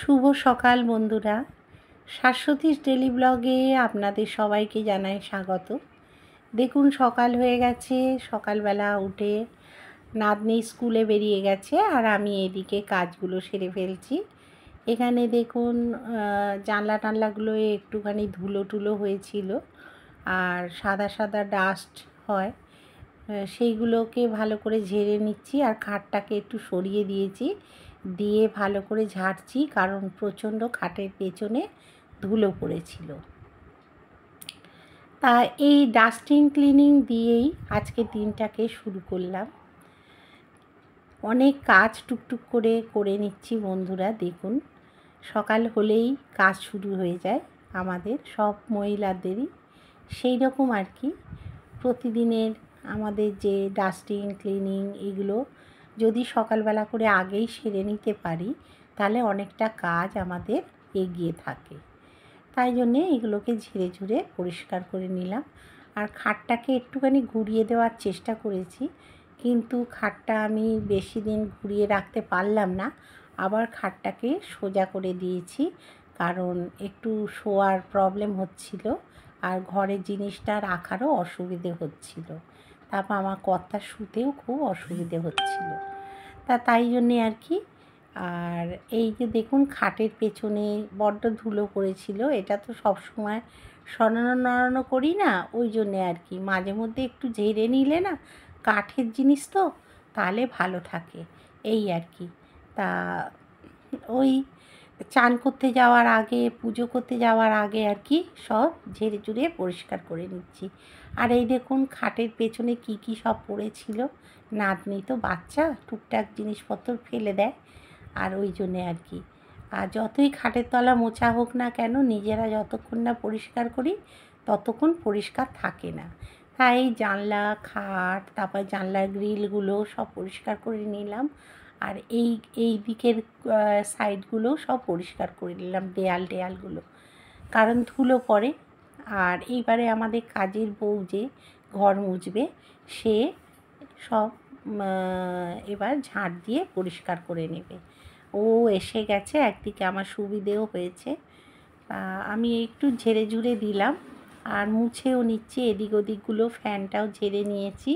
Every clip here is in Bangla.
শুভ সকাল বন্ধুরা, শাশ্বতীর ডেলি ব্লগে আপনাদের সবাইকে জানাই স্বাগত। দেখুন সকাল হয়ে গেছে, সকালবেলা উঠে নাতনি স্কুলে বেরিয়ে গেছে আর আমি এদিকে কাজগুলো সেরে ফেলছি। এখানে দেখুন জানলা টানলাগুলো একটুখানি ধুলো টুলো হয়েছিল আর সাদা সাদা ডাস্ট হয়, সেইগুলোকে ভালো করে ঝেড়ে নিচ্ছি আর খাটটাকে একটু সরিয়ে দিয়েছি, দিয়ে ভালো করে ঝাড়ছি কারণ প্রচণ্ড খাটের পেছনে ধুলো পড়েছিল। তা এই ডাস্টিং ক্লিনিং দিয়েই আজকে দিনটাকে শুরু করলাম। অনেক কাজ টুকটুক করে করে নিচ্ছি বন্ধুরা। দেখুন সকাল হলেই কাজ শুরু হয়ে যায় আমাদের সব মহিলাদেরই, সেই রকম আর কি। প্রতিদিনের আমাদের যে ডাস্টিং ক্লিনিং এগুলো যদি সকালবেলা করে আগেই সেরে নিতে পারি তাহলে অনেকটা কাজ আমাদের এগিয়ে থাকে। তাই জন্যে এগুলোকে ঝেড়ে ঝুড়ে পরিষ্কার করে নিলাম আর খাটটাকে একটুখানি ঘুরিয়ে দেওয়ার চেষ্টা করেছি, কিন্তু খাটটা আমি বেশি দিন ঘুরিয়ে রাখতে পারলাম না। আবার খাটটাকে সোজা করে দিয়েছি কারণ একটু শোয়ার প্রবলেম হচ্ছিল আর ঘরের জিনিসটা রাখারও অসুবিধে হচ্ছিল। তারপর আমার কর্তার শুতেও খুব অসুবিধে হচ্ছিল, তাই জন্যে আর কি। আর এই যে দেখুন খাটের পেছনে বড্ড ধুলো পড়েছিল, এটা তো সব সময় সরানো নড়ানো করি না, ওই জন্যে আর কি। মাঝে মধ্যে একটু ঝেড়ে নিলে না, কাঠের জিনিস তো, তাহলে ভালো থাকে এই আর কি। তা ওই চান করতে যাওয়ার আগে, পুজো করতে যাওয়ার আগে আর কি সব ঝেড়ে ঝুড়ে পরিষ্কার করে নিচ্ছি। আর এই দেখুন খাটের পেছনে কি কি সব পড়েছিল। নাতনি তো বাচ্চা, টুকটাক জিনিসপত্র ফেলে দেয়, আর ওই জন্যে আর কি। আর যতই খাটের তলা মোছা হোক না কেন, নিজেরা যতক্ষণ না পরিষ্কার করি ততক্ষণ পরিষ্কার থাকে না। তাই জানলা, খাট, তারপর জানলার গ্রিলগুলো সব পরিষ্কার করে নিলাম আর এই দিকের সাইডগুলো সব পরিষ্কার করে নিলাম, দেয়ালগুলো, কারণ ধুলো পড়ে। আর এইবারে আমাদের কাজের বউ যে ঘর মুছবে, সে সব এবার ঝাঁট দিয়ে পরিষ্কার করে নেবে। ও এসে গেছে, একদিকে আমার সুবিধেও হয়েছে। আমি একটু ঝেড়ে ঝুড়ে দিলাম আর মুছেও নিচ্ছি এদিক ওদিকগুলো, ফ্যানটাও ঝেড়ে নিয়েছি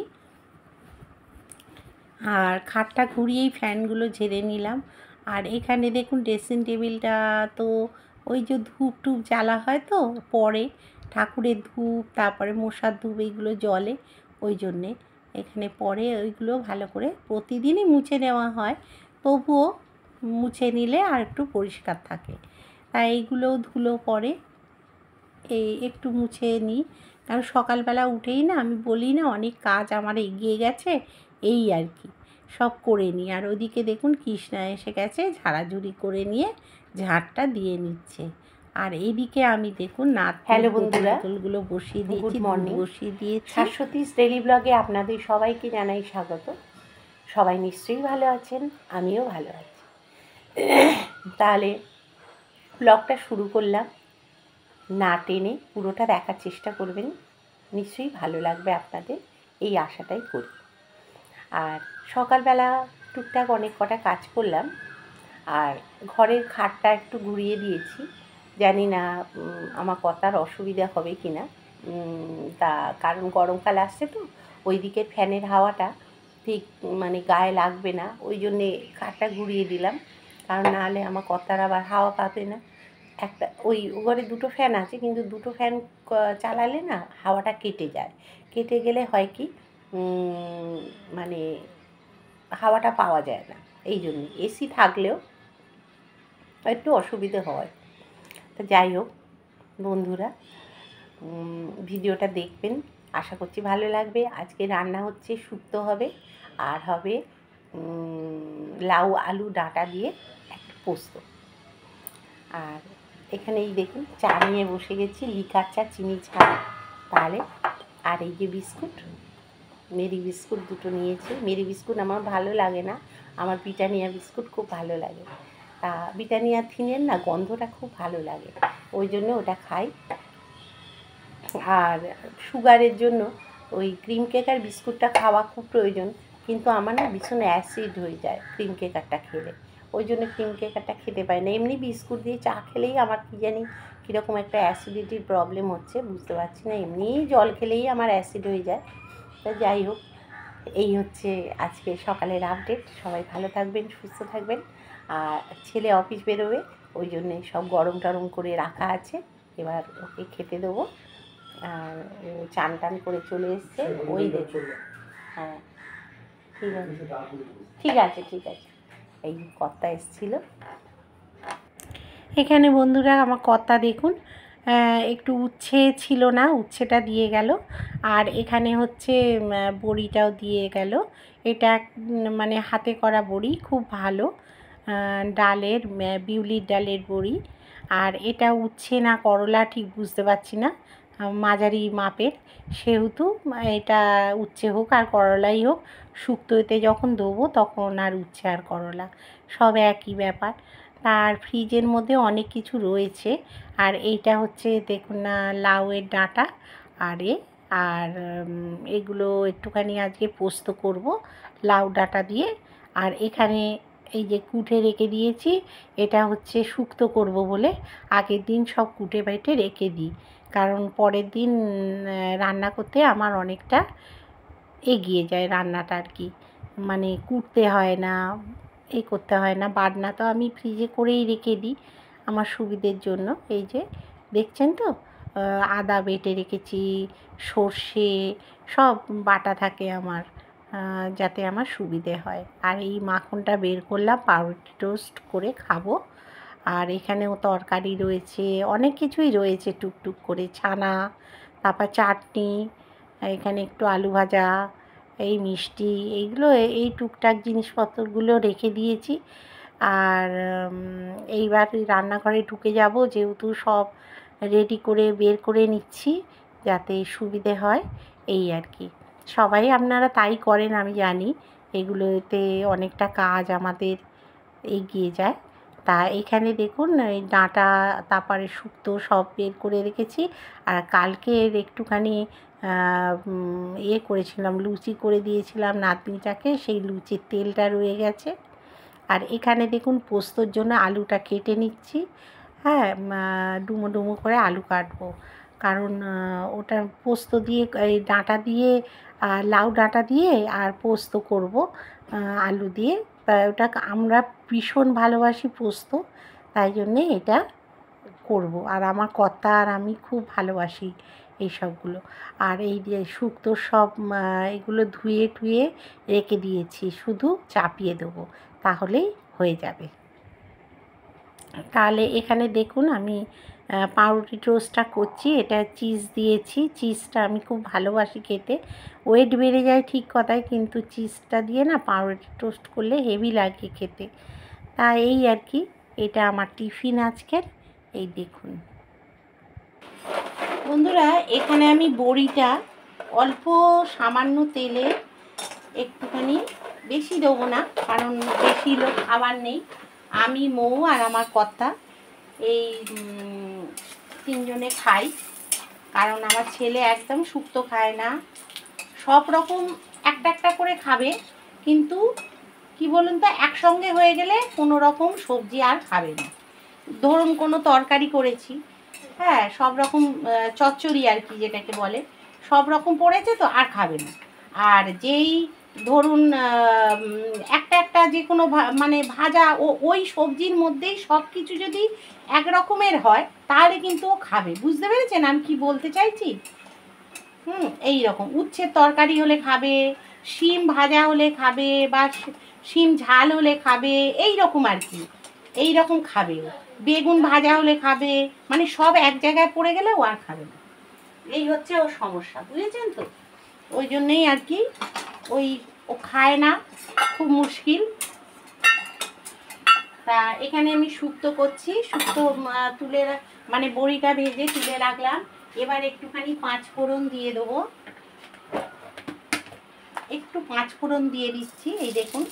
আর খাটটা ঘুরিয়েই ফ্যানগুলো ঝেড়ে নিলাম। আর এখানে দেখুন ড্রেসিং টেবিলটা তো ওই যে ধূপ টুপ জ্বালা হয় তো পরে, ঠাকুরের ধূপ, তারপরে মশার ধূপ, এইগুলো জ্বলে, ওই জন্যে এখানে পরে ওইগুলো ভালো করে প্রতিদিনই মুছে নেওয়া হয়, তবুও মুছে নিলে আর একটু পরিষ্কার থাকে। তাই এইগুলোও ধুলো পড়ে, একটু মুছে নিই। কারণ সকালবেলা উঠেই না, আমি বলি না অনেক কাজ আমার এগিয়ে গেছে, এই আর কি সব করে নিই। আর ওদিকে দেখুন কৃষ্ণা এসে গেছে, ঝাড়াঝুড়ি করে নিয়ে ঝাড়টা দিয়ে নিচ্ছে। আর এইদিকে আমি দেখুন হ্যালো বন্ধুরা, বোতলগুলো বসিয়ে দিয়েছি, গুড মর্নিং। বসিয়ে দিয়েছি। শাশ্বতীর ডেলি ব্লগে আপনাদের সবাইকে জানাই স্বাগত। সবাই নিশ্চয়ই ভালো আছেন, আমিও ভালো আছি। তাহলে ব্লগটা শুরু করলাম, না টেনে পুরোটা দেখার চেষ্টা করবেন, নিশ্চয়ই ভালো লাগবে আপনাদের, এই আশাটাই করি। আর সকালবেলা টুকটাক অনেক কটা কাজ করলাম আর ঘরের খাটটা একটু ঘুরিয়ে দিয়েছি। জানি না আমার কথার অসুবিধা হবে কি না, তা কারণ গরমকাল আসছে তো, ওই দিকের ফ্যানের হাওয়াটা ঠিক মানে গায়ে লাগবে না, ওই জন্যে খাটটা ঘুরিয়ে দিলাম, কারণ নাহলে আমার কথার আবার হাওয়া পাবে না। একটা ওই ঘরে দুটো ফ্যান আছে, কিন্তু দুটো ফ্যান চালালে না হাওয়াটা কেটে যায়, কেটে গেলে হয় কি মানে হাওয়াটা পাওয়া যায় না, এই জন্যে এসি থাকলেও একটু অসুবিধে হয়। তো যাই হোক বন্ধুরা, ভিডিওটা দেখবেন, আশা করছি ভালো লাগবে। আজকে রান্না হচ্ছে শুক্তো হবে, আর হবে লাউ আলু ডাঁটা দিয়ে একটা পোস্ত। আর এখানেই দেখুন চা নিয়ে বসে গেছি, লিকার চা, চিনি ছাড়া। তাহলে আর এই যে বিস্কুট, মেরি বিস্কুট দুটো নিয়েছি। মেরি বিস্কুট আমার ভালো লাগে না, আমার ব্রিটানিয়া বিস্কুট খুব ভালো লাগে। তা ব্রিটানিয়া থিনের না গন্ধটা খুব ভালো লাগে, ওই জন্য ওটা খাই। আর সুগারের জন্য ওই ক্রিম কেক আর বিস্কুটটা খাওয়া খুব প্রয়োজন, কিন্তু আমার না ভীষণ অ্যাসিড হয়ে যায় ক্রিম কেকারটা খেলে, ওই জন্য ক্রিম ক্র্যাকারটা খেতে পারি না। এমনি বিস্কুট দিয়ে চা খেলেই আমার কী জানি কীরকম একটা অ্যাসিডিটির প্রবলেম হচ্ছে, বুঝতে পারছি না। এমনিই জল খেলেই আমার অ্যাসিড হয়ে যায়। তা যাই হোক, এই হচ্ছে আজকে সকালের আপডেট। সবাই ভালো থাকবেন, সুস্থ থাকবেন। আর ছেলে অফিস বেরোবে, ওই জন্যে সব গরম টরম করে রাখা আছে, এবার ওকে খেতে দেবো। আর ও চান টান করে চলে এসছে, ওই দেখুন। হ্যাঁ ঠিক আছে, ঠিক আছে, ঠিক আছে। এই কর্তা এসেছিলো। এখানে বন্ধুরা আমার কর্তা দেখুন একটু উচ্ছে ছিল না, উচ্ছেটা দিয়ে গেল। আর এখানে হচ্ছে বড়িটাও দিয়ে গেল। এটা মানে হাতে করা বড়ি, খুব ভালো ডালের, বিউলির ডালের বড়ি। আর এটা উচ্ছে না করলা ঠিক বুঝতে পারছি না, মাঝারি মাপের, সেহেতু এটা উচ্ছে হোক আর করলাই হোক, শুক্তোতে যখন দেবো তখন আর উচ্ছে আর করলা সব একই ব্যাপার। তার ফ্রিজের মধ্যে অনেক কিছু রয়েছে। আর এইটা হচ্ছে দেখুন না লাউয়ের ডাঁটা, আর এগুলো একটুখানি আজকে পোস্ত করব লাউ ডাঁটা দিয়ে। আর এখানে এই যে কুটে রেখে দিয়েছি, এটা হচ্ছে শুক্তো করব বলে আগের দিন সব কুটে বেটে রেখে দিই, কারণ পরের দিন রান্না করতে আমার অনেকটা এগিয়ে যায় রান্নাটা আর কি, মানে কুটতে হয় না, এই করতে হয় না। বাটনা তো আমি ফ্রিজে করেই রেখে দিই আমার সুবিধের জন্য। এই যে দেখছেন তো, আদা বেটে রেখেছি, সর্ষে সব বাটা থাকে আমার, যাতে আমার সুবিধে হয়। আর এই মাখনটা বের করলাম, পাউরুটি টোস্ট করে খাবো। আর এখানেও তরকারি রয়েছে, অনেক কিছুই রয়েছে টুকটুক করে, ছানা, তারপর চাটনি, এখানে একটু আলু ভাজা, এই মিষ্টি, এইগুলো এই টুকটাক জিনিসপত্রগুলো রেখে দিয়েছি। আর এইবার রান্নাঘরে ঢুকে যাব, যেহেতু সব রেডি করে বের করে নিচ্ছি যাতে সুবিধে হয়, এই আর কি। সবাই আপনারা তাই করেন আমি জানি, এগুলোতে অনেকটা কাজ আমাদের এগিয়ে যায়। তা এখানে দেখুন এই ডাঁটা, তারপরে শুক্তো সব বের করে রেখেছি। আর কালকের একটুখানি করেছিলাম, লুচি করে দিয়েছিলাম নাতনিটাকে, সেই লুচির তেলটা রয়ে গেছে। আর এখানে দেখুন পোস্তর জন্য আলুটা কেটে নিচ্ছি। হ্যাঁ, ডুমো ডুমো করে আলু কাটবো, কারণ ওটা পোস্ত দিয়ে, এই ডাঁটা দিয়ে, লাউ ডাঁটা দিয়ে আর পোস্ত করব আলু দিয়ে। তাই ওটা আমরা ভীষণ ভালোবাসি পোস্ত, তাই জন্যে এটা করব। আর আমার কর্তা আর আমি খুব ভালোবাসি এই সবগুলো। আর এই যে শুক্তো সব এগুলো ধুয়ে টুয়ে রেখে দিয়েছি, শুধু চাপিয়ে দেবো, তাহলেই হয়ে যাবে। তাহলে এখানে দেখুন আমি পাউরুটি টোস্টটা করছি, এটা চিজ দিয়েছি। চিজটা আমি খুব ভালোবাসি খেতে, ওয়েট বেড়ে যায় ঠিক কথাই, কিন্তু চিজটা দিয়ে না পাউরুটি টোস্ট করলে হেভি লাগে খেতে। তা এই আর কি, এটা আমার টিফিন আজকের। এই দেখুন বন্ধুরা, এখানে আমি বড়িটা অল্প সামান্য তেলে একটুখানি, বেশি দেবো না কারণ বেশি লোক খাবার নেই, আমি, মৌ আর আমার কর্তা, এই তিনজনে খাই। কারণ আমার ছেলে একদম শুক্তো খায় না, সব রকম একটা একটা করে খাবে, কিন্তু কি বলুন তো, একসঙ্গে হয়ে গেলে কোনো রকম সবজি আর খাবে না। ধরুন কোনো তরকারি করেছি, হ্যাঁ, সব রকম চচ্চড়ি আর কি যেটাকে বলে, সব রকম পড়েছে তো আর খাবে না। আর যেই ধরুন একটা একটা যে কোনো মানে ভাজা, ওই সবজির মধ্যেই সব কিছু যদি এক রকমের হয় তাহলে কিন্তু ও খাবে, বুঝতে পেরেছেন আমি কি বলতে চাইছি? এই রকম উচ্ছের তরকারি হলে খাবে, শিম ভাজা হলে খাবে, বা শিম ঝাল হলে খাবে, এই রকম আর কি, এই রকম খাবে। বেগুন ভাজা হলে খাবে, মানে সব এক জায়গায় পড়ে গেলে ও আর খাবে না, এই হচ্ছে ওর সমস্যা, বুঝেছেন তো? ওই জন্যেই আর কি, ও খায় না, খুব মুশকিল। তা এখানে আমি শুক্তো করছি, শুক্তো তুলে মানে বড়িটা ভেজে তুলে রাখলাম। এবার একটুখানি 5 ফোড়ন দিয়ে দেবো, একটু 5 ফোড়ন দিয়ে দিচ্ছি। এই দেখুন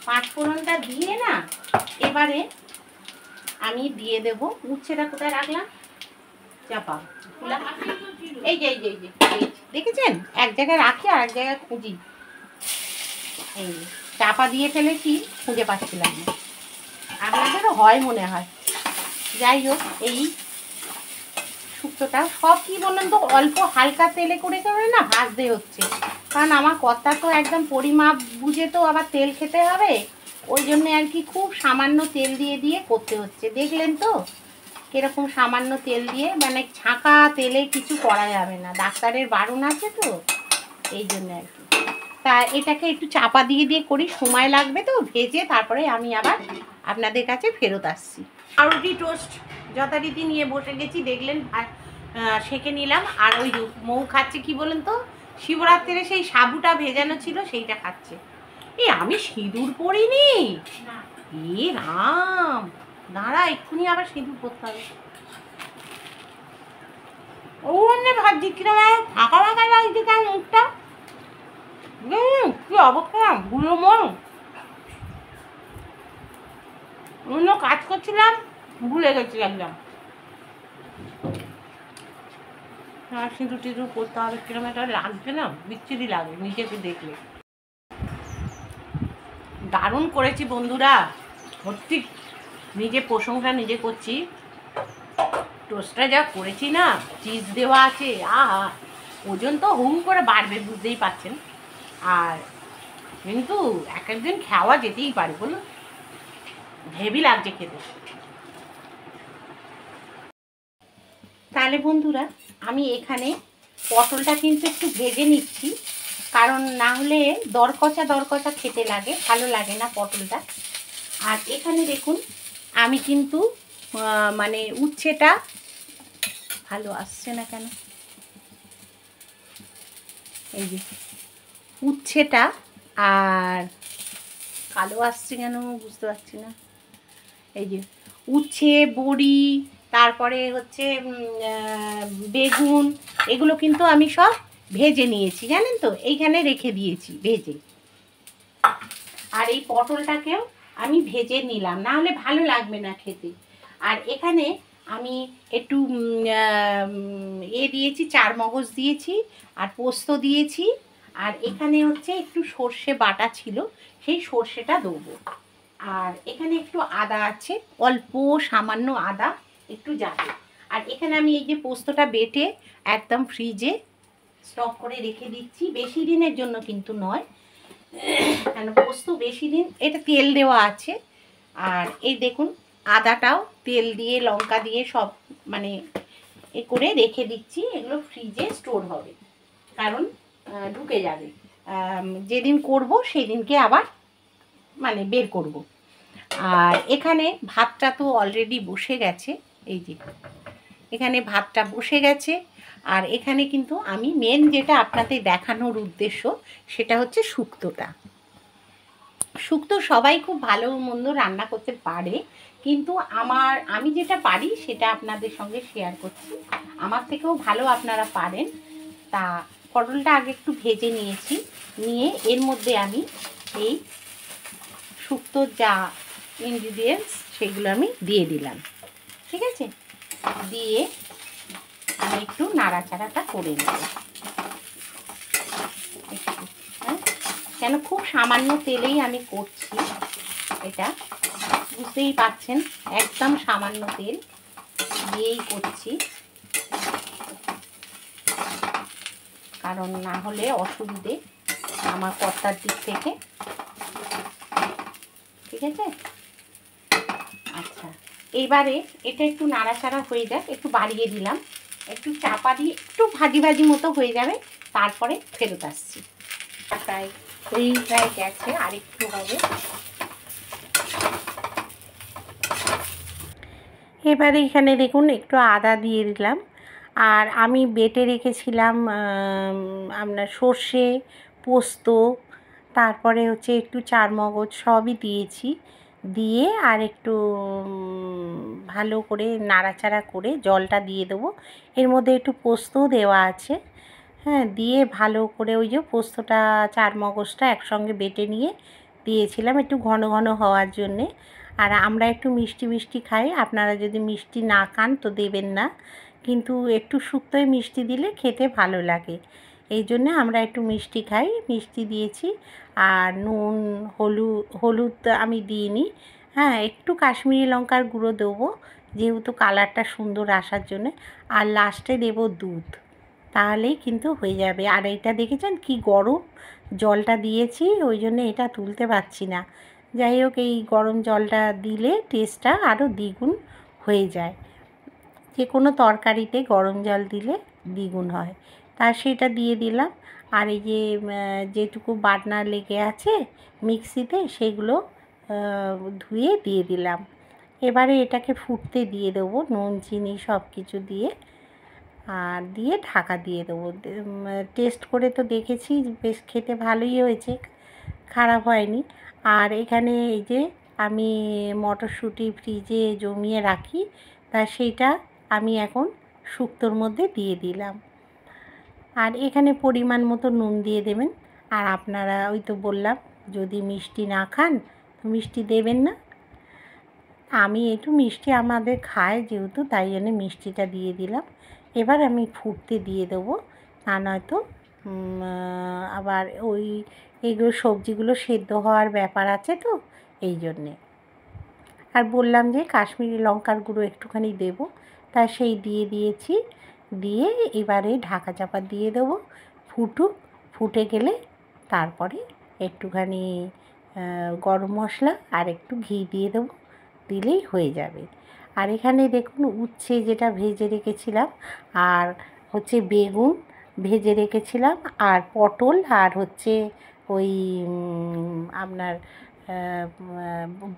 5 ফোড়নটা দিয়ে না, এবারে আমি দিয়ে দেব উচ্ছেটা, কোথায় রাখলাম চাপা, এই যে দেখেছেন, এক জায়গায় রাখি আর এক জায়গায় খুঁজি, এই চাপা দিয়ে ফেলেছি, খুঁজে পাচ্ছিলাম না। হয় মনে হয়। যাই হোক, এই শুক্তোটা সব কি বলুন তো অল্প হালকা তেলে করে না ভাজতে হচ্ছে, কারণ আমার কর্তা তো একদম পরিমাপ বুঝে তো আবার তেল খেতে হবে, ওই জন্যে আর কি খুব সামান্য তেল দিয়ে দিয়ে করতে হচ্ছে। দেখলেন তো কীরকম সামান্য তেল দিয়ে, মানে ছাঁকা তেলে কিছু করা যাবে না, ডাক্তারের বারণ আছে তো এই জন্য আর কি। তা এটাকে একটু চাপা দিয়ে দিয়ে করি, সময় লাগবে তো ভেজে, তারপরে আমি আবার আপনাদের কাছে ফেরত আসছি। পাউরুটি টোস্ট যথারীতি নিয়ে বসে গেছি, দেখলেন সেঁকে নিলাম। আর ওই মৌ খাচ্ছে কি বলেন তো, শিবরাত্রিরে সেই সাবুটা ভেজানো ছিল সেইটা খাচ্ছে। এই আমি সিঁদুর পরিনি, এ রাম, দাঁড়া এক্ষুনি আবার সিঁদুর পরতে হবে। ও এমনি ভাবছি কিরম ফাঁকা ফাঁকা লাগছে তার মুখটা, কি অবস্থা ভুলো মন। অন্য কাজ করছিলাম, ভুলে গেছি একদম। আর সিঁদুর টিঁদুর করতে হবে, কিরম একটা লাগছে না, বিচ্ছিরি লাগে নিজেকে দেখলে। দারুণ করেছি বন্ধুরা, সত্যি নিজে প্রশংসা নিজে করছি। টোস্টটা যা করেছি না, চিজ দেওয়া আছে, ওজন তো হুম করে বাড়বে বুঝতেই পারছেন। আর কিন্তু এক একদিন খাওয়া যেতেই পারে বলুন, হেভি লাগছে খেতে। তাহলে বন্ধুরা আমি এখানে পটলটা কিন্তু একটু ভেজে নিচ্ছি, কারণ না হলে দরকচা দরকচা খেতে লাগে, ভালো লাগে না পটলটা। আর এখানে দেখুন আমি কিন্তু মানে উচ্ছেটা ভালো আসছে না কেন, এই যে উচ্ছেটা আর কালো আসছে কেন বুঝতে পারছি না, এই যে উচ্ছে, বড়ি, তারপরে হচ্ছে বেগুন, এগুলো কিন্তু আমি সব ভেজে নিয়েছি জানেন তো, এইখানে রেখে দিয়েছি ভেজে। আর এই পটলটাকেও আমি ভেজে নিলাম, না হলে ভালো লাগবে না খেতে। আর এখানে আমি একটু দিয়েছি, চারমগজ দিয়েছি, আর পোস্ত দিয়েছি, আর এখানে হচ্ছে একটু সর্ষে বাটা ছিল, সেই সর্ষেটা দেবো। আর এখানে একটু আদা আছে, অল্প সামান্য আদা একটু যাবে। আর এখানে আমি এই যে পোস্তটা বেটে একদম ফ্রিজে স্টক করে রেখে দিচ্ছি, বেশি দিনের জন্য কিন্তু নয়, কেন পোস্ত বেশি দিন, এটা তেল দেওয়া আছে। আর এই দেখুন আদাটাও তেল দিয়ে লঙ্কা দিয়ে সব মানে এ করে রেখে দিচ্ছি, এগুলো ফ্রিজে স্টোর হবে, কারণ ঢুকে যাবে, যেদিন করব সেই দিনকে আবার মানে বের করব। আর এখানে ভাতটা তো অলরেডি বসে গেছে, এই যে এখানে ভাতটা বসে গেছে। আর এখানে কিন্তু আমি মেন যেটা আপনাদের দেখানোর উদ্দেশ্য সেটা হচ্ছে শুক্তোটা। শুক্তো সবাই খুব ভালো মন্দ রান্না করতে পারে, কিন্তু আমি যেটা পারি সেটা আপনাদের সঙ্গে শেয়ার করছি, আমার থেকেও ভালো আপনারা পারেন। তা পটলটা আগে একটু ভেজে নিয়েছি, নিয়ে এর মধ্যে আমি এই শুক্তোর যা ইনগ্রিডিয়েন্টস সেগুলো আমি দিয়ে দিলাম, ঠিক আছে, দিয়ে আমি একটু নাড়াচাড়াটা করে নেব, হ্যাঁ, কেন খুব সামান্য তেলেই আমি করছি এটা, বুঝতেই পারছেন, একদম সামান্য তেল দিয়েই করছি, কারণ না হলে অসুবিধে আমার কর্তার দিক থেকে, ঠিক আছে। আচ্ছা, এইবারে এটা একটু নাড়াচাড়া হয়ে যাক, একটু বাড়িয়ে দিলাম, একটু চাপা দিয়ে একটু ভাজি ভাজি মতো হয়ে যাবে, তারপরে ফেরত আসছি। প্রায় গেছে, আর একটু হবে। এবারে এখানে দেখুন একটু আদা দিয়ে দিলাম, আর আমি বেটে রেখেছিলাম আপনার সর্ষে, পোস্ত, তারপরে হচ্ছে একটু চারমগজ সবই দিয়েছি, দিয়ে আর একটু ভালো করে নাড়াচাড়া করে জলটা দিয়ে দেবো, এর মধ্যে একটু পোস্তও দেওয়া আছে, হ্যাঁ, দিয়ে ভালো করে ওই যে পোস্তটা চারমগজটা একসঙ্গে বেটে নিয়ে দিয়েছিলাম একটু ঘন ঘন হওয়ার জন্যে। আর আমরা একটু মিষ্টি মিষ্টি খাই, আপনারা যদি মিষ্টি না খান তো দেবেন না, কিন্তু একটু শুক্তোয় মিষ্টি দিলে খেতে ভালো লাগে, এই জন্যে আমরা একটু মিষ্টি খাই, মিষ্টি দিয়েছি। আর নুন হলুদ আমি দিইনি, হ্যাঁ, একটু কাশ্মীরি লঙ্কার গুঁড়ো দেবো যেহেতু কালারটা সুন্দর আসার জন্যে। আর লাস্টে দেবো দুধ, তাহলেই কিন্তু হয়ে যাবে। আর এটা দেখেছেন কি গরম জলটা দিয়েছি, ওই জন্য এটা তুলতে পারছি না। যাই হোক, এই গরম জলটা দিলে টেস্টটা আরও দ্বিগুণ হয়ে যায়। যে কোনো তরকারিতে গরম জল দিলে দ্বিগুণ হয়। তা সেটা দিয়ে দিলাম। আর এই যে যেটুকু বাটনা লেগে আছে মিক্সিতে সেগুলো ধুয়ে দিয়ে দিলাম। এবারে এটাকে ফুটতে দিয়ে দেবো, নুন চিনি সব কিছু দিয়ে, আর দিয়ে ঢাকা দিয়ে দেবো। টেস্ট করে তো দেখেছি, বেশ খেতে ভালোই হয়েছে, খারাপ হয়নি। আর এখানে এই যে আমি মটরশুঁটি ফ্রিজে জমিয়ে রাখি, তা সেইটা আমি এখন শুক্তোর মধ্যে দিয়ে দিলাম। আর এখানে পরিমাণ মতো নুন দিয়ে দেবেন। আর আপনারা ওই তো বললাম যদি মিষ্টি না খান তো মিষ্টি দেবেন না। আমি একটু মিষ্টি আমাদের খায় যেহেতু, তাই জন্য মিষ্টিটা দিয়ে দিলাম। এবার আমি ফুটতে দিয়ে দেবো, তা নয়তো আবার এইগুলো সবজিগুলো সেদ্ধ হওয়ার ব্যাপার আছে তো, এই জন্যে। আর বললাম যে কাশ্মীরি লঙ্কার গুঁড়ো একটুখানি দেবো, তা সেই দিয়ে দিয়েছি। দিয়ে এবারে ঢাকা চাপা দিয়ে দেবো, ফুটুক। ফুটে গেলে তারপরে একটুখানি গরম মশলা আর একটু ঘি দিয়ে দেবো, দিলেই হয়ে যাবে। আর এখানে দেখুন উচ্ছে যেটা ভেজে রেখেছিলাম, আর হচ্ছে বেগুন ভেজে রেখেছিলাম, আর পটল, আর হচ্ছে ওই আপনার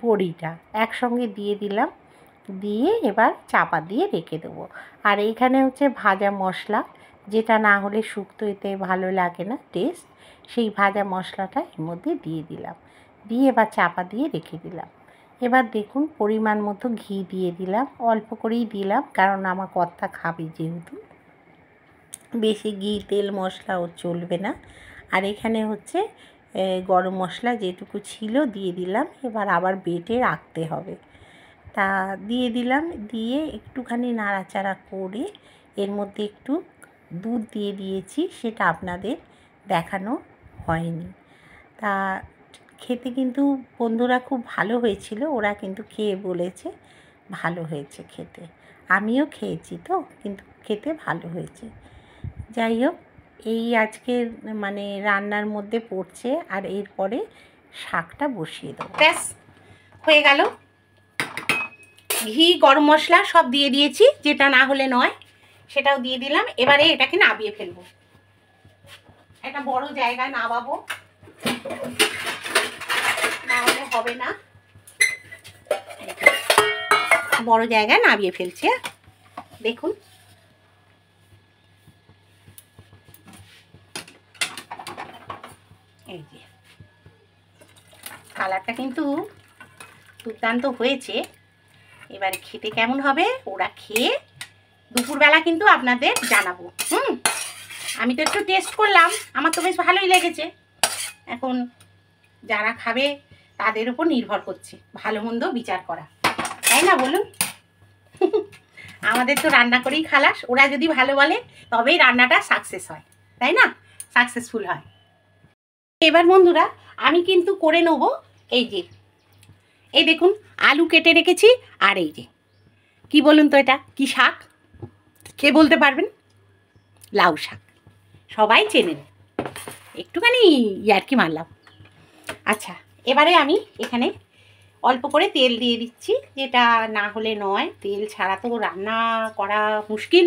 বড়িটা একসঙ্গে দিয়ে দিলাম। দিয়ে এবার চাপা দিয়ে রেখে দেবো। আর এইখানে হচ্ছে ভাজা মশলা, যেটা না হলে শুক্তোতে ভালো লাগে না টেস্ট, সেই ভাজা মশলাটা এর মধ্যে দিয়ে দিলাম। দিয়ে এবার চাপা দিয়ে রেখে দিলাম। এবার দেখুন পরিমাণ মতো ঘি দিয়ে দিলাম, অল্প করেই দিলাম কারণ আমার কর্তা খাবে যেহেতু, বেশি ঘি তেল মশলা ও চলবে না। আর এখানে হচ্ছে গরম মশলা যেটুকু ছিল দিয়ে দিলাম। এবার আবার বেটে রাখতে হবে, তা দিয়ে দিলাম। দিয়ে একটুখানি নাড়াচাড়া করে এর মধ্যে একটু দুধ দিয়ে দিয়েছি, সেটা আপনাদের দেখানো হয়নি। তা খেতে কিন্তু বন্ধুরা খুব ভালো হয়েছিল, ওরা কিন্তু খেয়ে বলেছে ভালো হয়েছে খেতে। আমিও খেয়েছি তো, কিন্তু খেতে ভালো হয়েছে। যাই হোক, এই আজকের মানে রান্নার মধ্যে পড়ছে। আর এরপরে শাকটা বসিয়ে দেবো। ব্যাস হয়ে গেল। ঘি গরম মশলা সব দিয়ে দিয়েছি, যেটা না হলে নয় সেটাও দিয়ে দিলাম। এবারে এটাকে নাবিয়ে ফেলবো, একটা বড় জায়গায় নাবাবো, না হলে হবে না। বড় জায়গায় নাবিয়ে ফেলছি। দেখুন এই যে কালারটা কিন্তু দুর্দান্ত হয়েছে। এবারে খেতে কেমন হবে ওরা খেয়ে দুপুরবেলা কিন্তু আপনাদের জানাবো। আমি তো একটু টেস্ট করলাম, আমার তো বেশ ভালোই লেগেছে। এখন যারা খাবে তাদের উপর নির্ভর করছে ভালো মন্দ বিচার করা, তাই না বলুন? আমাদের তো রান্না করেই খালাস, ওরা যদি ভালো বলে তবেই রান্নাটা সাকসেস হয়, তাই না? সাকসেসফুল হয়। এবার বন্ধুরা আমি কিন্তু করে নেব এই যে, এই দেখুন আলু কেটে রেখেছি। আর এই যে কি বলুন তো, এটা কি শাক কে বলতে পারবেন? লাউ শাক, সবাই চেনেন, একটুখানি ইয়ার্কি মারলাম। আচ্ছা, এবারে আমি এখানে অল্প করে তেল দিয়ে দিচ্ছি, যেটা না হলে নয়, তেল ছাড়া তো রান্না করা মুশকিল।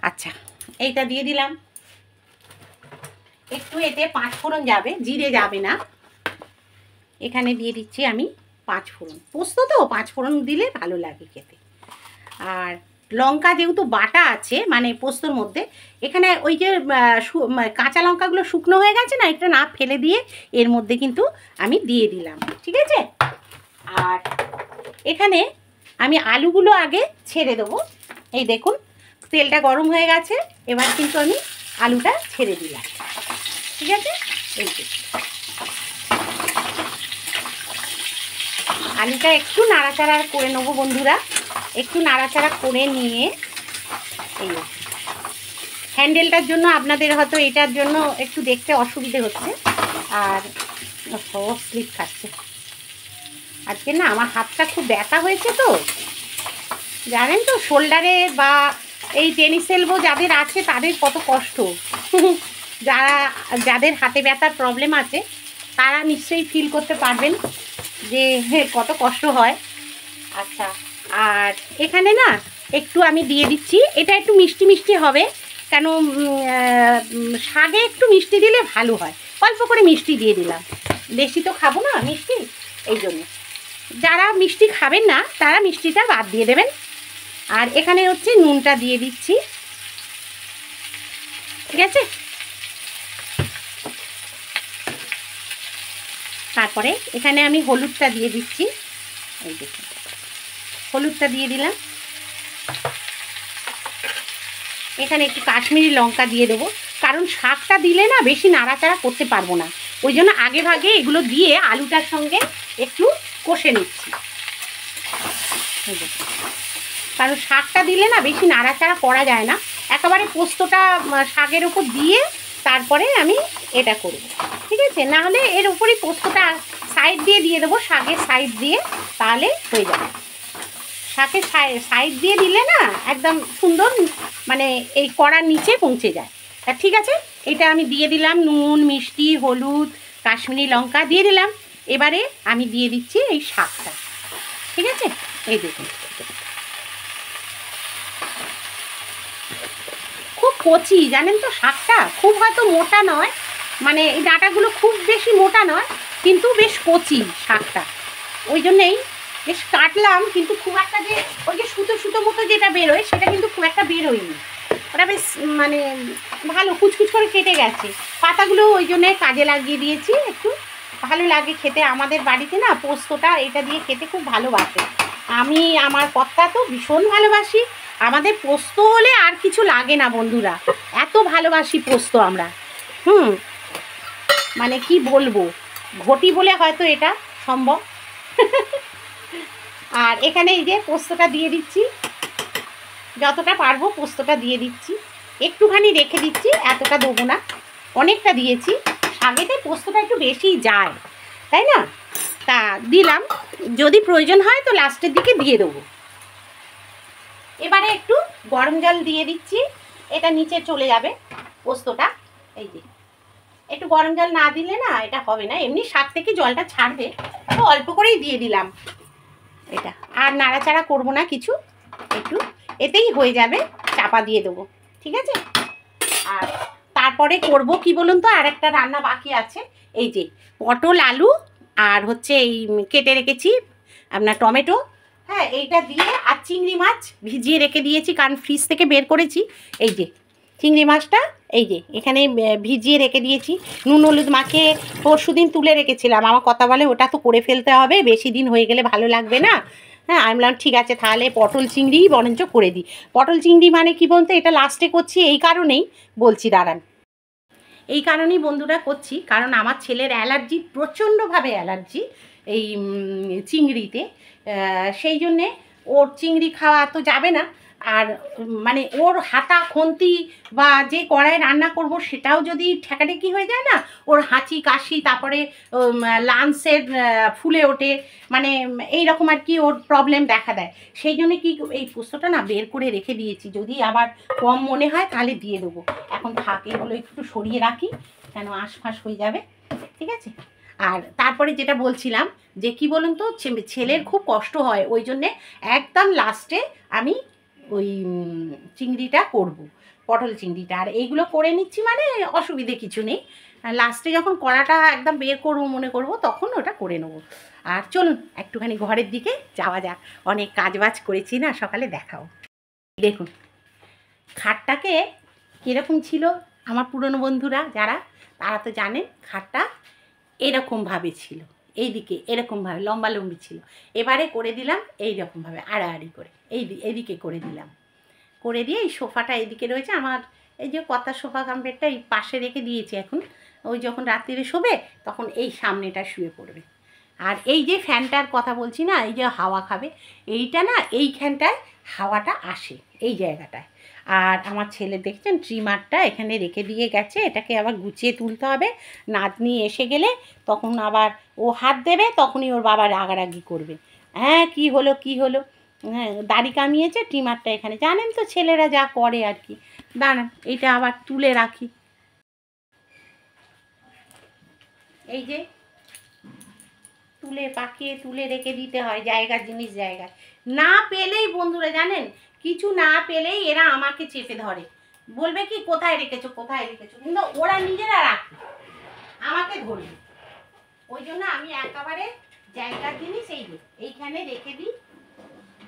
আচ্ছা, এইটা দিয়ে দিলাম। একটু এতে 5 ফোড়ন যাবে, জিরে যাবে না। এখানে দিয়ে দিচ্ছি আমি 5 ফোড়ন, পোস্ত তো 5 ফোড়ন দিলে ভালো লাগে খেতে। আর লঙ্কা যেহেতু বাটা আছে মানে পোস্তর মধ্যে, এখানে ওই যে কাঁচা লঙ্কাগুলো শুকনো হয়ে গেছে না, এটা না ফেলে দিয়ে এর মধ্যে কিন্তু আমি দিয়ে দিলাম, ঠিক আছে? আর এখানে আমি আলুগুলো আগে ছেড়ে দেবো। এই দেখুন তেলটা গরম হয়ে গেছে, এবার কিন্তু আমি আলুটা ছেড়ে দিলাম, ঠিক আছে? এই যে আলুটা একটু নাড়াচাড়া করে নেবো বন্ধুরা, একটু নাড়াচাড়া করে নিয়ে এই হ্যান্ডেলটার জন্য আপনাদের হয়তো এটার জন্য একটু দেখতে অসুবিধে হচ্ছে, আর স্লিপ খাচ্ছে। আজকে না আমার হাতটা খুব ব্যথা হয়েছে তো, জানেন তো শোল্ডারে বা এই টেনিস এলবো যাদের আছে তাদের কত কষ্ট। যাদের হাতে ব্যথার প্রবলেম আছে তারা নিশ্চয়ই ফিল করতে পারবেন যে কত কষ্ট হয়। আচ্ছা, আর এখানে না একটু আমি দিয়ে দিচ্ছি, এটা একটু মিষ্টি মিষ্টি হবে, কেন শাকে একটু মিষ্টি দিলে ভালো হয়। অল্প করে মিষ্টি দিয়ে দিলাম, বেশি তো খাবো না মিষ্টি, এই জন্য। যারা মিষ্টি খাবেন না তারা মিষ্টিটা বাদ দিয়ে দেবেন। আর এখানে হচ্ছে নুনটা দিয়ে দিচ্ছি, ঠিক আছে। তারপরে এখানে আমি হলুদটা দিয়ে দিচ্ছি, এই দেখুন হলুদটা দিয়ে দিলাম। এখানে একটু কাশ্মীরি লঙ্কা দিয়ে দেবো, কারণ শাকটা দিলে না বেশি নাড়াচাড়া করতে পারবো না, ওই জন্য আগে ভাগে এগুলো দিয়ে আলুটার সঙ্গে একটু কষে নিচ্ছি। কারণ শাকটা দিলে না বেশি নাড়াচাড়া করা যায় না, একেবারে পোস্তটা শাকের উপর দিয়ে তারপরে আমি এটা করব, ঠিক আছে। নাহলে এর উপরই পোস্তটা সাইড দিয়ে দেবো, শাকের সাইড দিয়ে, তাহলে হয়ে যাবে। শাকের সাইড দিয়ে দিলে না একদম সুন্দর, মানে এই কড়ার নিচে পৌঁছে যায়। তা ঠিক আছে, এটা আমি দিয়ে দিলাম, নুন মিষ্টি হলুদ কাশ্মীরি লঙ্কা দিয়ে দিলাম। এবারে আমি দিয়ে দিচ্ছি এই শাকটা, ঠিক আছে। এই দেখুন খুব কচি, জানেন তো শাকটা খুব হয়তো মোটা নয়, মানে এই ডাঁটাগুলো খুব বেশি মোটা নয়, কিন্তু বেশ কচি শাকটা, ওই জন্যেই বেশ কাটলাম, কিন্তু খুব একটা যে ওই যে সুতো সুতো মতো যেটা বেরোয় সেটা কিন্তু খুব একটা বেরোয়নি, ওটা বেশ মানে ভালো কুচকুচ করে কেটে গেছে। পাতাগুলো ওই জন্যে কাজে লাগিয়ে দিয়েছি, একটু ভালো লাগে খেতে। আমাদের বাড়িতে না পোস্তটা এটা দিয়ে খেতে খুব ভালোবাসে, আমি আমার কর্তা তো ভীষণ ভালোবাসি। আমাদের পোস্ত হলে আর কিছু লাগে না বন্ধুরা, এত ভালোবাসি পোস্ত আমরা। মানে কি বলবো, ঘটি বলে হয়তো এটা সম্ভব। আর এখানে এই যে পোস্তটা দিয়ে দিচ্ছি, যতটা পারবো পোস্তটা দিয়ে দিচ্ছি, একটুখানি রেখে দিচ্ছি, এতটা দেবো না, অনেকটা দিয়েছি। শাকেতে পোস্তটা একটু বেশি যায়, তাই না, তা দিলাম, যদি প্রয়োজন হয় তো লাস্টের দিকে দিয়ে দেবো। এবারে একটু গরম জল দিয়ে দিচ্ছি, এটা নিচে চলে যাবে পোস্তটা। এই যে একটু গরম জল না দিলে না এটা হবে না, এমনি শাক থেকে জলটা ছাড়বে, তো অল্প করেই দিয়ে দিলাম এটা। আর নাড়াচাড়া করব না কিছু, একটু এতেই হয়ে যাবে, চাপা দিয়ে দেবো, ঠিক আছে। আর তারপরে করব কি বলুন তো, আর একটা রান্না বাকি আছে। এই যে পটল আলু আর হচ্ছে এই কেটে রেখেছি আপনার টমেটো, হ্যাঁ এইটা দিয়ে, আর চিংড়ি মাছ ভিজিয়ে রেখে দিয়েছি, কারণ ফ্রিজ থেকে বের করেছি। এই যে চিংড়ি মাছটা এই যে এখানে ভিজিয়ে রেখে দিয়েছি, নুন হলুদ মাখিয়ে পরশুদিন তুলে রেখেছিলাম। আমার কথা বলে ওটা তো করে ফেলতে হবে, বেশি দিন হয়ে গেলে ভালো লাগবে না। হ্যাঁ, আমি বললাম ঠিক আছে তাহলে পটল চিংড়িই বরঞ্চ করে দিই। পটল চিংড়ি মানে কি বলতে, এটা লাস্টে করছি এই কারণেই বলছি, দাঁড়ান, এই কারণেই বন্ধুরা করছি, কারণ আমার ছেলের অ্যালার্জি, প্রচণ্ডভাবে অ্যালার্জি এই চিংড়িতে, সেই জন্যে ওর চিংড়ি খাওয়া তো যাবে না। আর মানে ওর হাতা খুন্তি বা যে কড়াইয়ে রান্না করব সেটাও যদি ঠেকাঠেকি হয়ে যায় না, ওর হাঁচি কাশি, তারপরে লাংসের ফুলে ওঠে, মানে এই রকম আর কি ওর প্রবলেম দেখা দেয়। সেই জন্য কি এই পোস্তটা না বের করে রেখে দিয়েছি, যদি আবার কম মনে হয় তাহলে দিয়ে দেবো। এখন থাক, এগুলো একটু সরিয়ে রাখি, কেন আশফাশ হয়ে যাবে, ঠিক আছে। আর তারপরে যেটা বলছিলাম যে কি বলুন তো, ছেলের খুব কষ্ট হয়, ওই জন্যে একদম লাস্টে আমি ওই চিংড়িটা করব, পটল চিংড়িটা। আর এইগুলো করে নিচ্ছি মানে অসুবিধে কিছু নেই, লাস্টে যখন কড়াটা একদম বের করবো মনে করব তখন ওটা করে নেবো। আর চলুন একটুখানি ঘরের দিকে যাওয়া যাক, অনেক কাজবাজ করেছি না সকালে, দেখাও। দেখুন খাটটাকে কীরকম ছিল, আমার পুরনো বন্ধুরা যারা, তারা তো জানেন খাটটা এরকমভাবে ছিল, এইদিকে এরকমভাবে লম্বালম্বি ছিল, এবারে করে দিলাম এইরকমভাবে আড়াআড়ি করে, এইদিকে করে দিলাম, করে দিয়ে এই সোফাটা এইদিকে রয়েছে আমার, এই যে কতা সোফা কাম্পেরটা এই পাশে রেখে দিয়েছি। এখন ওই যখন রাত্রিরে শোবে তখন এই সামনেটা শুয়ে পড়বে। আর এই যে ফ্যানটার কথা বলছি না, এই যে হাওয়া খাবে, এইটা না এইখানটায় হাওয়াটা আসে এই জায়গাটায়। আর আমার ছেলে দেখছেন ট্রিমারটা এখানে রেখে দিয়ে গেছে, এটাকে আবার গুছিয়ে তুলতে হবে। নাতনি এসে গেলে তখন আবার ও হাত দেবে, তখনই ওর বাবা রাগারাগি করবে, হ্যাঁ কি হলো কি হলো, হ্যাঁ দাড়ি কামিয়েছে, ট্রিমারটা এখানে, জানেন তো ছেলেরা যা করে আর কি। দাঁড়ান এটা আবার তুলে রাখি, এই যে তুলে পাকিয়ে তুলে রেখে দিতে হয় জায়গার জিনিস জায়গায়। না পেলেই বন্ধুরা জানেন, কিছু না পেলেই এরা আমাকে চেপে ধরে, বলবে কি কোথায় রেখেছো কোথায় রেখেছো, কিন্তু ওরা নিজেরা রাখে, আমাকে ধরবে। ওই জন্য আমি একেবারে জায়গার জিনিস এই যে এইখানে রেখে দিই,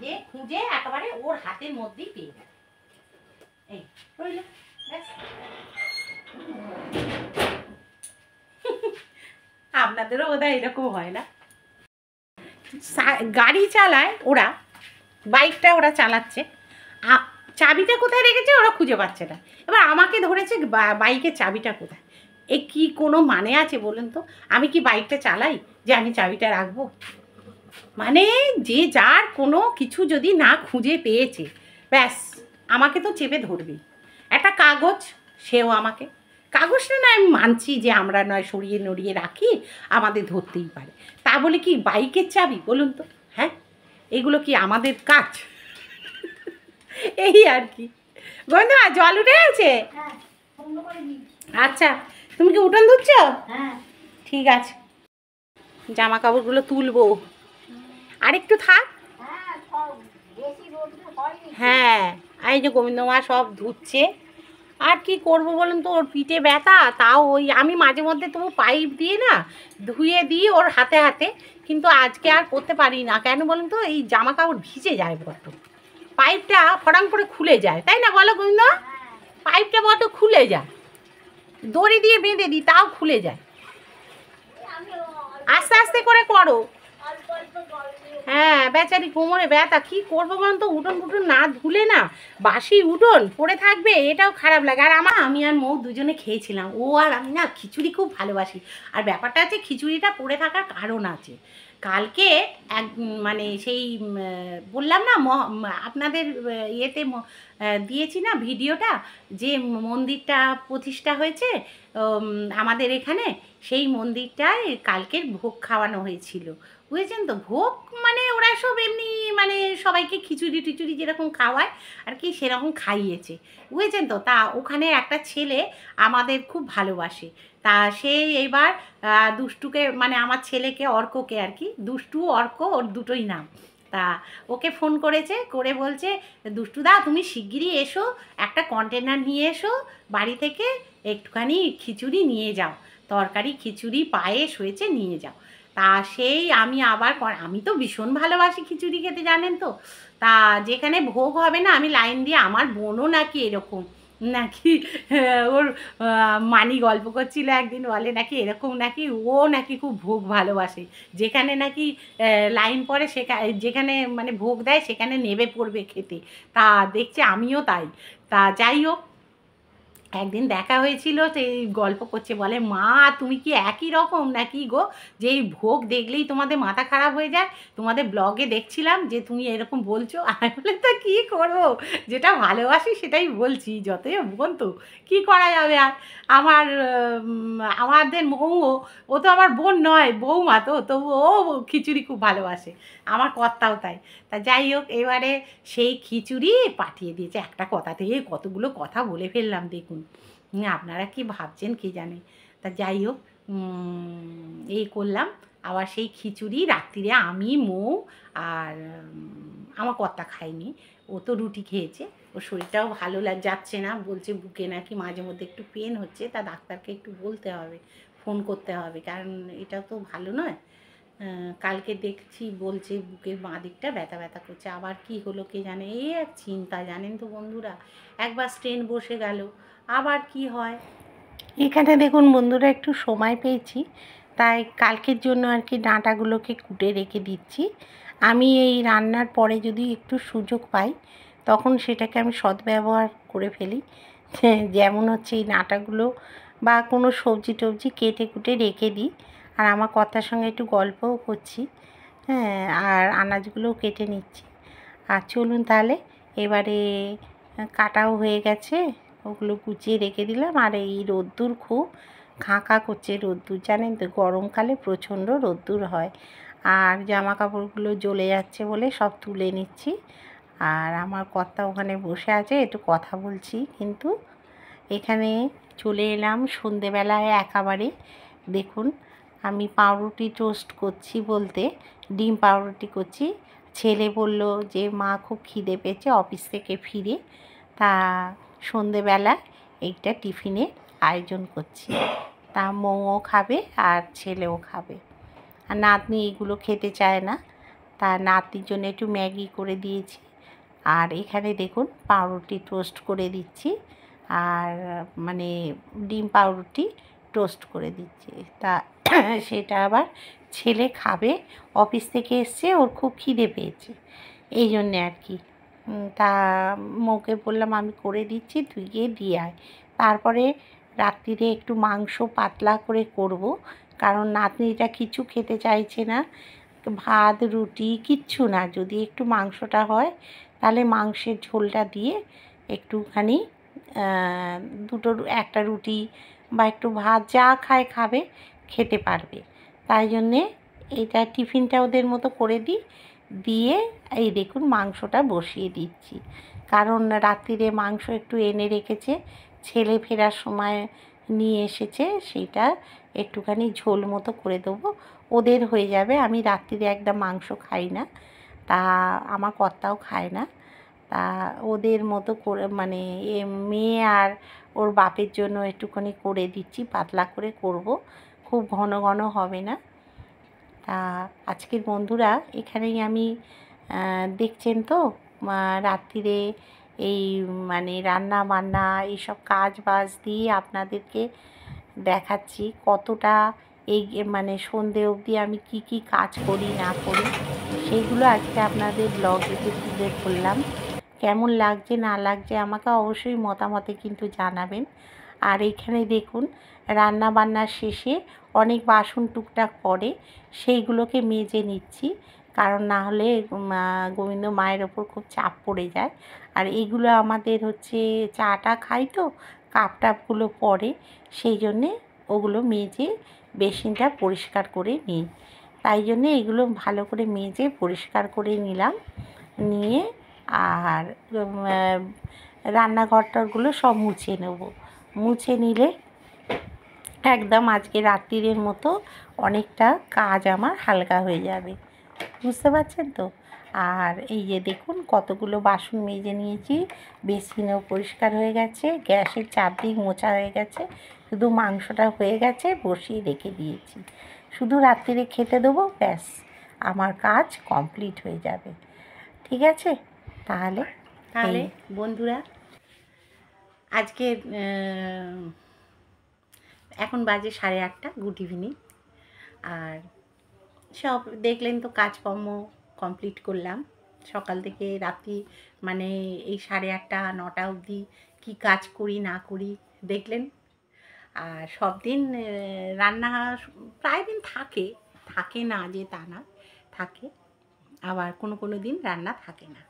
যে খুঁজে একেবারে ওর হাতের মধ্যেই পেয়ে যায়। এই রইল, আপনাদেরও বোধহয় এরকম হয় না? গাড়ি চালায় ওরা, বাইকটা ওরা চালাচ্ছে, চাবিটা কোথায় রেখেছে ওরা খুঁজে পাচ্ছে না, এবার আমাকে ধরেছে বাইকের চাবিটা কোথায়। এ কি কোনো মানে আছে বলুন তো? আমি কি বাইকটা চালাই যে আমি চাবিটা রাখবো? মানে যে যার কোনো কিছু যদি না খুঁজে পেয়েছে, ব্যাস আমাকে তো চেপে ধরবেই। একটা কাগজ, সেও আমাকে, কাগজটা না আমি মানছি যে আমরা নয় সরিয়ে নড়িয়ে রাখি, আমাদের ধরতেই পারে, তা বলে কি বাইকের চাবি বলুন তো? হ্যাঁ এগুলো কি আমাদের কাজ? এই আর কি। বন্ধু জল উঠে গেছে? আচ্ছা তুমি কি উঠোন ধুচ্ছ? ঠিক আছে, জামা কাপড়গুলো তুলবো, আরেকটু থাক। হ্যাঁ এই যে গোবিন্দ মা সব ধুচ্ছে, আর কি করব বলুন তো, ওর পিঠে ব্যথা, তাও ওই আমি মাঝে মধ্যে তবু পাইপ দিয়ে না ধুয়ে দিই ওর হাতে হাতে, কিন্তু আজকে আর করতে পারি না। কেন বলুন তো, এই জামা কাপড় ভিজে যায় বড্ড, পাইপটা ফটাং করে খুলে যায়, তাই না বলো গোবিন্দ? পাইপটা বড্ড খুলে যায়, দড়ি দিয়ে বেঁধে দিই তাও খুলে যায়। আস্তে আস্তে করে করো। হ্যাঁ বেচারি কোমরে ব্যথা, কী করবো বলুন তো, উঠোন ফুটন না ধুলে না বাসি উঠোন পড়ে থাকবে, এটাও খারাপ লাগে। আর আমি আর মৌ দুজনে খেয়েছিলাম, ও আর আমি না খিচুড়ি খুব ভালোবাসি। আর ব্যাপারটা আছে খিচুড়িটা পড়ে থাকার কারণ আছে, কালকে এক মানে সেই বললাম না আপনাদের ইয়েতে দিয়েছি না ভিডিওটা, যে মন্দিরটা প্রতিষ্ঠা হয়েছে আমাদের এখানে, সেই মন্দিরটায় কালকের ভোগ খাওয়ানো হয়েছিল, বুঝেছেন তো? ভোগ মানে ওরা সব এমনি মানে সবাইকে খিচুড়ি টিচুড়ি যেরকম খাওয়ায় আর কি, সেরকম খাইয়েছে, বুঝেছেন তো? তা ওখানে একটা ছেলে আমাদের খুব ভালোবাসে, তা সে এবার দুষ্টুকে মানে আমার ছেলেকে অর্ককে আর কি, দুষ্টু অর্ক ওর দুটোই নাম, তা ওকে ফোন করেছে, করে বলছে দুষ্টুদা তুমি শিগগিরই এসো, একটা কন্টেনার নিয়ে এসো বাড়ি থেকে, একটুখানি খিচুড়ি নিয়ে যাও, তরকারি খিচুড়ি পায়েস হয়েছে নিয়ে যাও। তা সেই আমি আবার আমি তো ভীষণ ভালোবাসি খিচুড়ি খেতে জানেন তো, তা যেখানে ভোগ হবে না আমি লাইন দিয়ে, আমার বোনও নাকি এরকম, নাকি ওর মানি গল্প করছিল একদিন, বলে নাকি এরকম নাকি ও নাকি খুব ভোগ ভালোবাসে, যেখানে নাকি লাইন পড়ে সেখানে, যেখানে মানে ভোগ দেয় সেখানে নেবে পড়বে খেতে। তা দেখছি আমিও তাই। তা যাই হোক, একদিন দেখা হয়েছিল, সেই গল্প করছে, বলে মা তুমি কি একই রকম নাকি গো, যে এই ভোগ দেখলেই তোমাদের মাথা খারাপ হয়ে যায়, তোমাদের ব্লগে দেখছিলাম যে তুমি এরকম বলছো। আমি বলে তো কী করবো, যেটা ভালোবাসি সেটাই বলছি, যতই বোন তো কী করা যাবে। আর আমার আমাদের মৌ, ও তো আমার বোন নয় বৌমা, তো তবু ও খিচুড়ি খুব ভালোবাসে, আমার কর্তাও তাই। তা যাই হোক, এবারে সেই খিচুড়ি পাঠিয়ে দিয়েছে, একটা কথা থেকে কতগুলো কথা বলে ফেললাম দেখুন, আপনারা কি ভাবছেন কে জানে। তা যাই হোক এই করলাম, আবার সেই খিচুড়ি রাত্রিরে আমি মৌ আর আমার কর্তা খাইনি, ও তো রুটি খেয়েছে, ওর শরীরটাও ভালো যাচ্ছে না, বলছে বুকে নাকি মাঝে মধ্যে একটু পেন হচ্ছে, তা ডাক্তারকে একটু বলতে হবে, ফোন করতে হবে, কারণ এটা তো ভালো নয়। কালকে দেখছি বলছে বুকের বাঁ দিকটা ব্যথা ব্যথা করছে, আবার কি হলো কে জানে, এই এক চিন্তা জানেন তো বন্ধুরা, একবার স্ট্রেন বসে গেল আবার কি হয়। এখানে দেখুন বন্ধুরা একটু সময় পেয়েছি, তাই কালকের জন্য আর কি ডাঁটাগুলোকে কুটে রেখে দিচ্ছি। আমি এই রান্নার পরে যদি একটু সুযোগ পাই তখন সেটাকে আমি সদ্ব্যবহার করে ফেলি, যেমন হচ্ছে এই ডাঁটাগুলো বা কোনো সবজি টবজি কেটে কুটে রেখে দিই, আর আমার কর্তার সঙ্গে একটু গল্পও করছি। হ্যাঁ, আর আনাজগুলোও কেটে নিচ্ছি। আর চলুন তাহলে, এবারে কাটাও হয়ে গেছে, ওগুলো গুছিয়ে রেখে দিলাম। আর এই রোদ্দুর খুব খাঁ করছে রোদ্দুর, জানেন তো, গরমকালে প্রচণ্ড রোদ্দুর হয়। আর জামা কাপড়গুলো জ্বলে যাচ্ছে বলে সব তুলে নিচ্ছি। আর আমার কর্তা ওখানে বসে আছে, একটু কথা বলছি। কিন্তু এখানে চলে এলাম সন্ধেবেলায় একেবারে। দেখুন, আমি পাউরুটি টোস্ট করছি, বলতে ডিম পাউরুটি করছি। ছেলে বলল যে মা খুব খিদে পেয়েছে অফিস থেকে ফিরে, তা সন্ধেবেলা এইটা টিফিনে আয়োজন করছি। তা মৌও খাবে আর ছেলেও খাবে। আর নাতনি এগুলো খেতে চায় না, তা নাতনির জন্য একটু ম্যাগি করে দিয়েছি। আর এখানে দেখুন পাউরুটি টোস্ট করে দিচ্ছি, আর মানে ডিম পাউরুটি টোস্ট করে দিচ্ছি। তা সেটা আবার ছেলে খাবে, অফিস থেকে এসছে, ওর খুব খিদে পেয়েছে, এই জন্যে আর কি। তা মৌকে বললাম আমি করে দিচ্ছি, তুই গিয়ে দিয়ে আয়। তারপরে রাত্রিরে একটু মাংস পাতলা করে করব, কারণ নাতনিটা কিছু খেতে চাইছে না, ভাত রুটি কিচ্ছু না। যদি একটু মাংসটা হয় তাহলে মাংসের ঝোলটা দিয়ে একটুখানি একটা রুটি বা একটু ভাত যা খাবে খেতে পারবে। তাই জন্যে এটা টিফিনটা ওদের মতো করে দিই, দিয়ে এই দেখুন মাংসটা বসিয়ে দিচ্ছি। কারণ রাত্রিরে মাংস একটু এনে রেখেছে, ছেলে ফেরার সময় নিয়ে এসেছে, সেটা একটুখানি ঝোল মতো করে দেবো, ওদের হয়ে যাবে। আমি রাত্রিরে একদম মাংস খাই না, তা আমার কর্তাও খায় না। তা ওদের মতো করে মানে মেয়ে আর ওর বাপের জন্য একটুখানি করে দিচ্ছি, পাতলা করে করব, খুব ঘন ঘন হবে না। তা আজকের বন্ধুরা এখানেই আমি দেখছেন তো রাত্রিরে এই মানে রান্না বান্না এইসব কাজ বাজ দিয়ে আপনাদেরকে দেখাচ্ছি কতটা এই মানে সন্ধে অবধি আমি কি কি কাজ করি না করি, সেইগুলো আজকে আপনাদের ব্লগে তুলে ধরলাম। কেমন লাগছে না লাগছে আমাকে অবশ্যই মতামতে কিন্তু জানাবেন। আর এইখানে দেখুন রান্না বান্নার শেষে অনেক বাসন টুকটাক পড়ে, সেইগুলোকে মেজে নিচ্ছি, কারণ না হলে গোবিন্দ মায়ের ওপর খুব চাপ পড়ে যায়। আর এগুলো আমাদের হচ্ছে চাটা খাই তো, কাপ টাপগুলো পড়ে, সেই জন্যে ওগুলো মেজে বেসিনটা পরিষ্কার করে নিই। তাই জন্যে এগুলো ভালো করে মেজে পরিষ্কার করে নিলাম, নিয়ে আর রান্নাঘরটাগুলো সব মুছে নেব। মুছে নিলে একদম আজকে রাত্রিরের মতো অনেকটা কাজ আমার হালকা হয়ে যাবে, বুঝতে পারছেন তো। আর এই যে দেখুন কতগুলো বাসন মেজে নিয়েছি, বেসিনও পরিষ্কার হয়ে গেছে, গ্যাসের চারদিক মোছা হয়ে গেছে, শুধু মাংসটা হয়ে গেছে, বসিয়ে রেখে দিয়েছি। শুধু রাত্রিরে খেতে দেবো, ব্যাস আমার কাজ কমপ্লিট হয়ে যাবে। ঠিক আছে, তাহলে বন্ধুরা আজকে এখন বাজে 8:30, গুড ইভিনিং। আর সব দেখলেন তো, কাজকর্ম কমপ্লিট করলাম সকাল থেকে রাত্রি, মানে এই 8:30 9টা অবধি কী কাজ করি না করি দেখলেন। আর সব দিন রান্না প্রায় দিন থাকে না যে তা না, থাকে, আবার কোনো দিন রান্না থাকে না।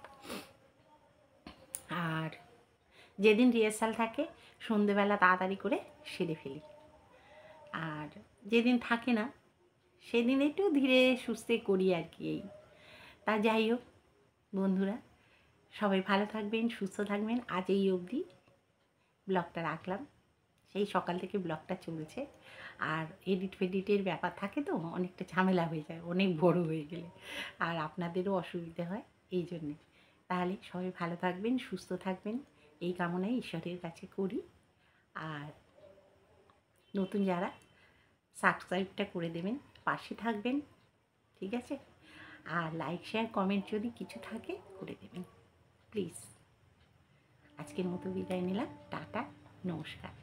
আর যেদিন রিহার্সাল থাকে সন্ধেবেলা তাড়াতাড়ি করে সেরে ফেলি, আর যেদিন থাকে না সেদিন একটু ধীরে সুস্থে করি আর কি। এই তা যাই হোক বন্ধুরা, সবাই ভালো থাকবেন, সুস্থ থাকবেন। আজ এই অবধি ব্লগটা রাখলাম, সেই সকাল থেকে ব্লগটা চলছে। আর এডিটের ব্যাপার থাকে তো, অনেকটা ঝামেলা হয়ে যায় অনেক বড় হয়ে গেলে, আর আপনাদেরও অসুবিধে হয়, এই জন্যে। তাহলে সবাই ভালো থাকবেন, সুস্থ থাকবেন, এই কামনাই ঈশ্বরের কাছে করি। আর নতুন যারা সাবস্ক্রাইবটা করে দেবেন, পাশে থাকবেন, ঠিক আছে। আর লাইক শেয়ার কমেন্ট যদি কিছু থাকে করে দেবেন প্লিজ। আজকের মতো বিদায় নিলাম, টাটা, নমস্কার।